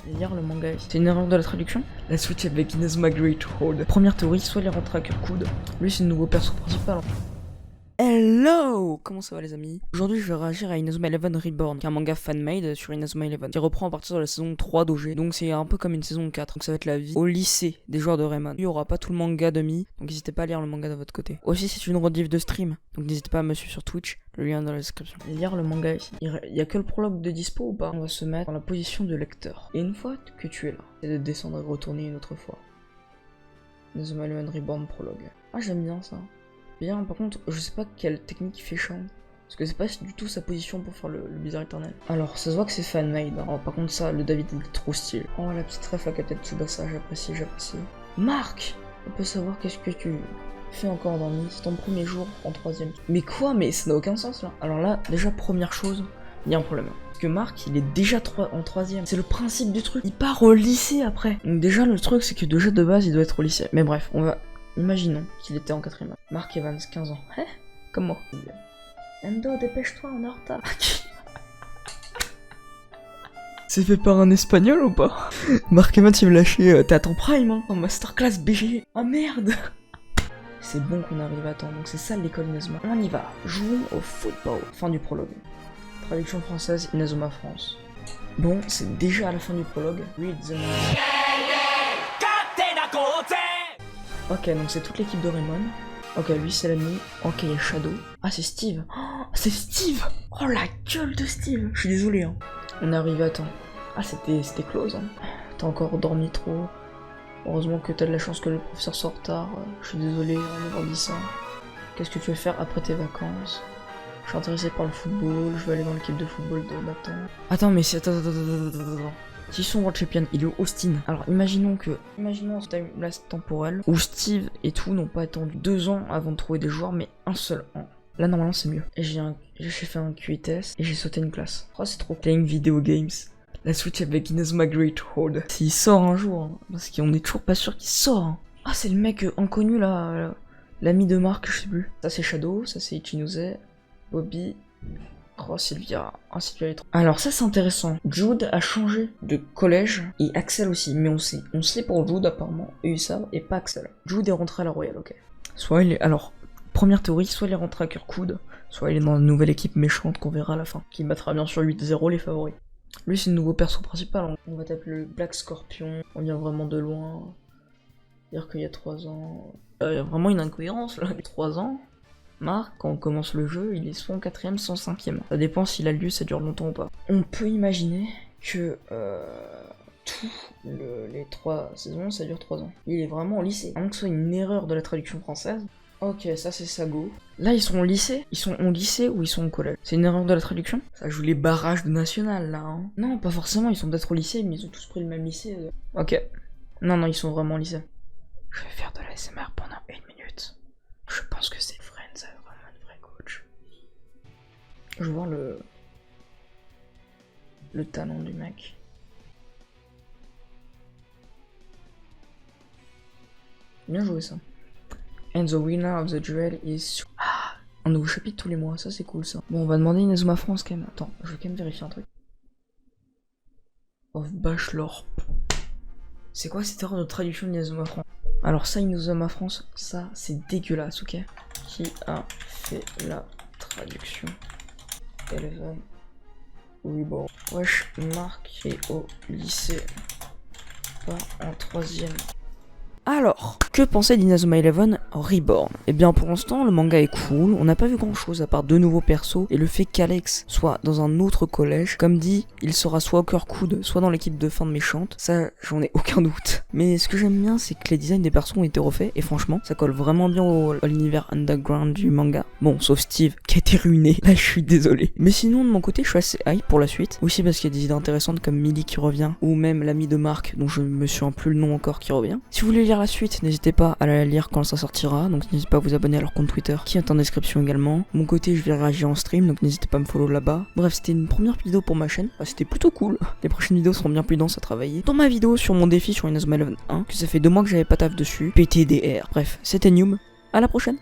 Lire le manga ici. C'est une erreur de la traduction. La Switch avec Inazuma Greathord. Première théorie, soit les rentrées à Kurkud. Lui c'est le nouveau perso principal. Hello! Comment ça va les amis? Aujourd'hui je vais réagir à Inazuma Eleven Reborn, qui est un manga fan-made sur Inazuma Eleven, qui reprend à partir de la saison 3 d'OG, donc c'est un peu comme une saison 4, donc ça va être la vie au lycée des joueurs de Rayman. Il y aura pas tout le manga de Mi, donc n'hésitez pas à lire le manga de votre côté. Aussi c'est une rediff de stream, donc n'hésitez pas à me suivre sur Twitch, le lien est dans la description. Lire le manga ici. Il y a que le prologue de dispo ou pas? On va se mettre dans la position de lecteur. Et une fois que tu es là, c'est de descendre et retourner une autre fois. Inazuma Eleven Reborn prologue. Ah j'aime bien ça. Bien, par contre, je sais pas quelle technique il fait chiant. Parce que c'est pas du tout sa position pour faire le bizarre éternel. Alors, ça se voit que c'est fan-made. Hein. Par contre, ça, le David, il est trop stylé. Oh, la petite ref à Captain Tsubasa, j'apprécie, j'apprécie. Marc! On peut savoir qu'est-ce que tu fais encore dans Mi? C'est ton premier jour en 3ème. Mais quoi? Mais ça n'a aucun sens, là. Alors là, déjà, première chose, il y a un problème. Parce que Marc, il est déjà en 3ème. C'est le principe du truc. Il part au lycée après. Donc déjà, le truc, c'est que déjà, de base, il doit être au lycée. Mais bref, on va... Imaginons qu'il était en 4ème. Mark Evans, 15 ans. Hein? Comme moi. Endo, dépêche-toi, on est en retard. C'est fait par un espagnol ou pas? Mark Evans, il me lâchait. T'es à ton prime, hein? En masterclass BG. Oh merde! C'est bon qu'on arrive à temps. Donc c'est ça l'école Inazuma. On y va. Jouons au football. Fin du prologue. Traduction française, Inazuma France. Bon, c'est déjà à la fin du prologue. Read the manga. Ok, donc c'est toute l'équipe de Raymond. Ok, lui c'est l'ami. Ok, il y a Shadow. Ah, c'est Steve. Oh, c'est Steve. Oh, la gueule de Steve. Je suis désolé, hein. On est arrivé à temps. Ah, c'était close, hein. T'as encore dormi trop. Heureusement que t'as de la chance que le professeur soit en retard. Je suis désolé d'avoir dit ça. Qu'est-ce que tu veux faire après tes vacances? Je suis intéressé par le football. Je vais aller dans l'équipe de football de Nathan. Attends, mais c'est... Attends. S'ils sont World Champion, il est au Austin. Alors imaginons ce timeless temporel où Steve et tout n'ont pas attendu 2 ans avant de trouver des joueurs, mais un seul an. Là normalement c'est mieux. Et j'ai fait un QI test et j'ai sauté une classe. Oh c'est trop playing video games. La Switch avec Inazuma Greathord. S'il sort un jour, hein, parce qu'on est toujours pas sûr qu'il sort. Hein. Ah c'est le mec inconnu là, l'ami de Marc, je sais plus. Ça c'est Shadow, ça c'est Ichinose, Bobby. Oh Sylvia, Sylvia est trop... Alors ça c'est intéressant, Jude a changé de collège, et Axel aussi, mais on sait pour Jude apparemment, et ça, et pas Axel. Jude est rentré à la Royale, ok. Soit il est... Alors, première théorie, soit il est rentré à Kurkud, soit il est dans une nouvelle équipe méchante qu'on verra à la fin, qui battra bien sûr 8-0 les favoris. Lui c'est le nouveau perso principal, on va taper le Black Scorpion, on vient vraiment de loin, dire qu'il y a 3 ans... Il y a vraiment une incohérence là, 3 ans. Marc, quand on commence le jeu, il est soit en 4ème, soit en 5ème. Ça dépend s'il a lieu, ça dure longtemps ou pas. On peut imaginer que les 3 saisons, ça dure 3 ans. Il est vraiment au lycée. À moins que ce soit une erreur de la traduction française. Ok, ça c'est Sago. Là, ils sont au lycée? Ils sont au lycée ou ils sont au collège? C'est une erreur de la traduction? Ça joue les barrages de national, là, hein. Non, pas forcément, ils sont peut-être au lycée, mais ils ont tous pris le même lycée. Ok. Non, ils sont vraiment au lycée. Je vais faire de la SMR pendant 1 minute. Je pense que c'est vrai. Ça va vraiment être vrai coach. Je vois le talent du mec. Bien joué ça. And the winner of the duel is... Ah, un nouveau chapitre tous les mois, ça c'est cool ça. Bon, on va demander Inazuma France quand même. Attends, je vais quand même vérifier un truc. Of Bachelor. C'est quoi cette erreur de traduction d'Inazuma France? Alors ça, Inazuma France, ça c'est dégueulasse, ok? Qui a fait la traduction? Eleven. Oui bon. Wesh, Marc est au lycée. Pas en 3ème. Alors, que penser d'Inazuma Eleven Reborn? Eh bien pour l'instant le manga est cool, on n'a pas vu grand chose à part 2 nouveaux persos et le fait qu'Alex soit dans un autre collège. Comme dit, il sera soit au Kurkud, soit dans l'équipe de fin de méchante, ça j'en ai aucun doute. Mais ce que j'aime bien c'est que les designs des persos ont été refaits et franchement ça colle vraiment bien à l'univers underground du manga. Bon, sauf Steve qui a été ruiné, là je suis désolé. Mais sinon de mon côté je suis assez hype pour la suite, aussi parce qu'il y a des idées intéressantes comme Millie qui revient, ou même l'ami de Marc dont je me souviens plus le nom encore qui revient. Si vous voulez lire la suite, n'hésitez pas à la lire quand ça sortira, donc n'hésitez pas à vous abonner à leur compte Twitter qui est en description également. De mon côté je vais réagir en stream, donc n'hésitez pas à me follow là-bas. Bref, c'était une première vidéo pour ma chaîne, c'était plutôt cool. Les prochaines vidéos seront bien plus denses à travailler. Dans ma vidéo sur mon défi sur Inazuma Eleven 1, que ça fait 2 mois que j'avais pas taf dessus, PTDR. Bref, c'était Newm, à la prochaine.